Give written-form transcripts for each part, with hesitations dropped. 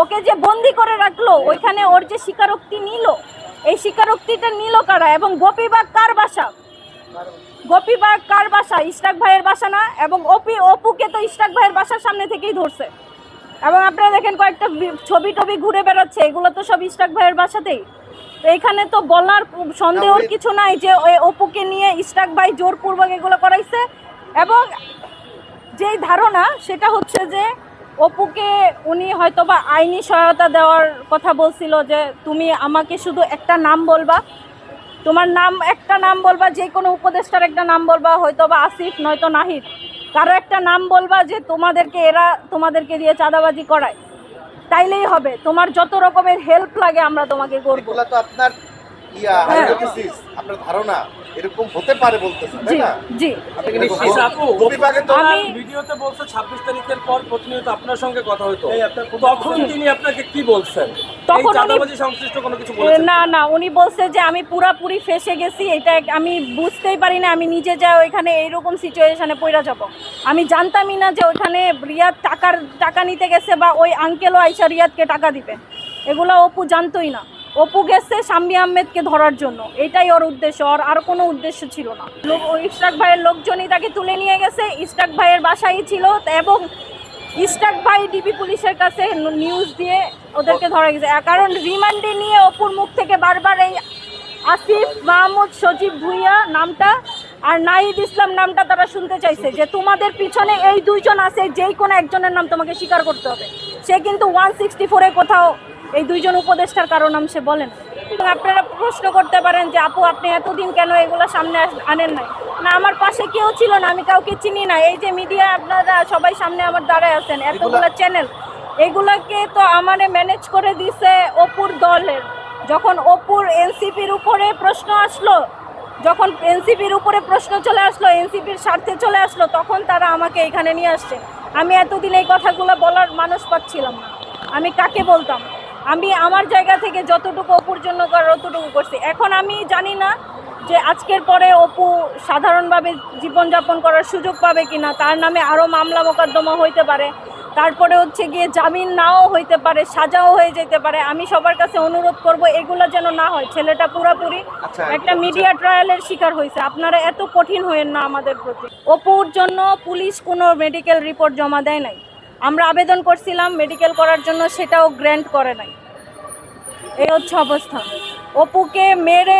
ওকে যে বন্দি করে রাখলো, ওইখানে ওর যে স্বীকারোক্তি নিল, এই স্বীকারোক্তিটা নিল কারা? এবং গোপীবাগ কার বাসা? গোপীবাগ কার বাসা? ইশরাক ভাইয়ের বাসা না? এবং অপুকে তো ইশরাক ভাইয়ের বাসার সামনে থেকেই ধরছে। এবং আপনারা দেখেন কয়েকটা ছবি টবি ঘুরে বেড়াচ্ছে, এগুলো তো সব ইশরাক ভাইয়ের বাসাতেই। তো এখানে তো বলার সন্দেহর কিছু নাই যে অপুকে নিয়ে ইশরাক ভাই জোরপূর্বক এগুলো করাইছে। এবং যেই ধারণা সেটা হচ্ছে যে অপুকে উনি হয়তোবা আইনি সহায়তা দেওয়ার কথা বলছিল, যে তুমি আমাকে শুধু একটা নাম বলবা, তোমার নাম একটা নাম বলবা, যে কোনো উপদেষ্টার একটা নাম বলবা, হয়তোবা আসিফ নয়তো নাহিদ, কারো একটা নাম বলবা যে এরা তোমাদেরকে দিয়ে চাঁদাবাজি করায়, তাইলেই হবে, তোমার যত রকমের হেল্প লাগে আমরা তোমাকে করবো। তো আপনার হাইপোথিসিস, আপনার ধারণা এরকম হতে পারে বলতেছেন, তাই না? জি আমি ভিডিওতে বলছে 26 তারিখের পর প্রতিনিয়ত আপনার সঙ্গে কথা হতো, তখন তিনি আপনাকে কি বলছেন? তখন চাঁদাবাজি সংশ্লিষ্ট কোনো কিছু বলেছেন? না, উনি বলছে যে আমি পুরাপুরি ফেসে গেছি, এটা আমি বুঝতেই পারি না, আমি নিজে যাই ওইখানে এইরকম সিচুয়েশনে পড়ে যাব। আমি জানতামই না যে ওইখানে রিয়াদ টাকা নিতে গেছে, বা ওই আঙ্কেলও আইসা রিয়াদকে টাকা দিবে, এগুলো অপু জানতোই না। অপু গেছে শাম্মী আহমেদকে ধরার জন্য, এটাই ওর উদ্দেশ্য, আর কোনো উদ্দেশ্য ছিল না। ইশরাক ভাইয়ের লোকজনই তাকে তুলে নিয়ে গেছে, ইশরাক ভাইয়ের বাসায় ছিল, এবং ইশরাক ভাই ডিবি পুলিশের কাছে নিউজ দিয়ে ওদেরকে ধরা গেছে। কারণ রিমান্ডে নিয়ে অপুর মুখ থেকে বারবার এই আসিফ মাহমুদ, সজীব ভুইয়া নামটা আর নাহিদ ইসলাম নামটা তারা শুনতে চাইছে, যে তোমাদের পিছনে এই দুইজন আছে, যেই কোনো একজনের নাম তোমাকে স্বীকার করতে হবে। সে কিন্তু 164-এ কোথাও এই দুইজন উপদেষ্টার কারো নাম সে বলেন। এবং আপনারা প্রশ্ন করতে পারেন যে আপু আপনি এতদিন কেন এগুলো সামনে আনেন নাই? না, আমার পাশে কেউ ছিল না, আমি কাউকে চিনি না। এই যে মিডিয়া আপনারা সবাই সামনে আমার দাঁড়ায় আছেন, এতগুলো চ্যানেল, এগুলোকে তো আমারে ম্যানেজ করে দিছে অপুর দলের। যখন অপুর এনসিপির উপরে প্রশ্ন আসলো, যখন এনসিপির উপরে প্রশ্ন চলে আসলো, এনসিপির স্বার্থে চলে আসলো, তখন তারা আমাকে এখানে নিয়ে আসছে। আমি এতদিন এই কথাগুলো বলার মানুষ পাচ্ছিলাম না, আমি কাকে বলতাম? আমি আমার জায়গা থেকে যতটুকু অপুর জন্য করার অতটুকু করছি। এখন আমি জানি না যে আজকের পরে অপু সাধারণভাবে জীবনযাপন করার সুযোগ পাবে কিনা, তার নামে আরও মামলা মোকদ্দমা হইতে পারে, তারপরে হচ্ছে গিয়ে জামিন নাও হইতে পারে, সাজাও হয়ে যেতে পারে। আমি সবার কাছে অনুরোধ করব এগুলো যেন না হয়। ছেলেটা পুরোপুরি একটা মিডিয়া ট্রায়ালের শিকার হয়েছে, আপনারা এত কঠিন হয়েন না আমাদের প্রতি। অপুর জন্য পুলিশ কোনো মেডিকেল রিপোর্ট জমা দেয় নাই, আমরা আবেদন করছিলাম মেডিকেল করার জন্য, সেটাও গ্র্যান্ট করে নাই। এই হচ্ছে অবস্থা। অপুকে মেরে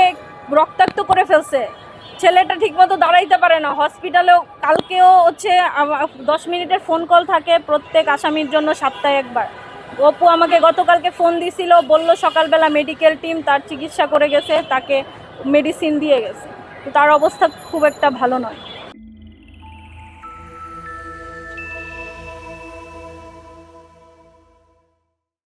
রক্তাক্ত করে ফেলছে, ছেলেটা ঠিকমতো দাঁড়াইতে পারে না হসপিটালেও। কালকেও হচ্ছে 10 মিনিটের ফোন কল থাকে প্রত্যেক আসামির জন্য সপ্তাহে একবার। অপু আমাকে গতকালকে ফোন দিছিল, বলল সকালবেলা মেডিকেল টিম তার চিকিৎসা করে গেছে, তাকে মেডিসিন দিয়ে গেছে, তার অবস্থা খুব একটা ভালো নয়।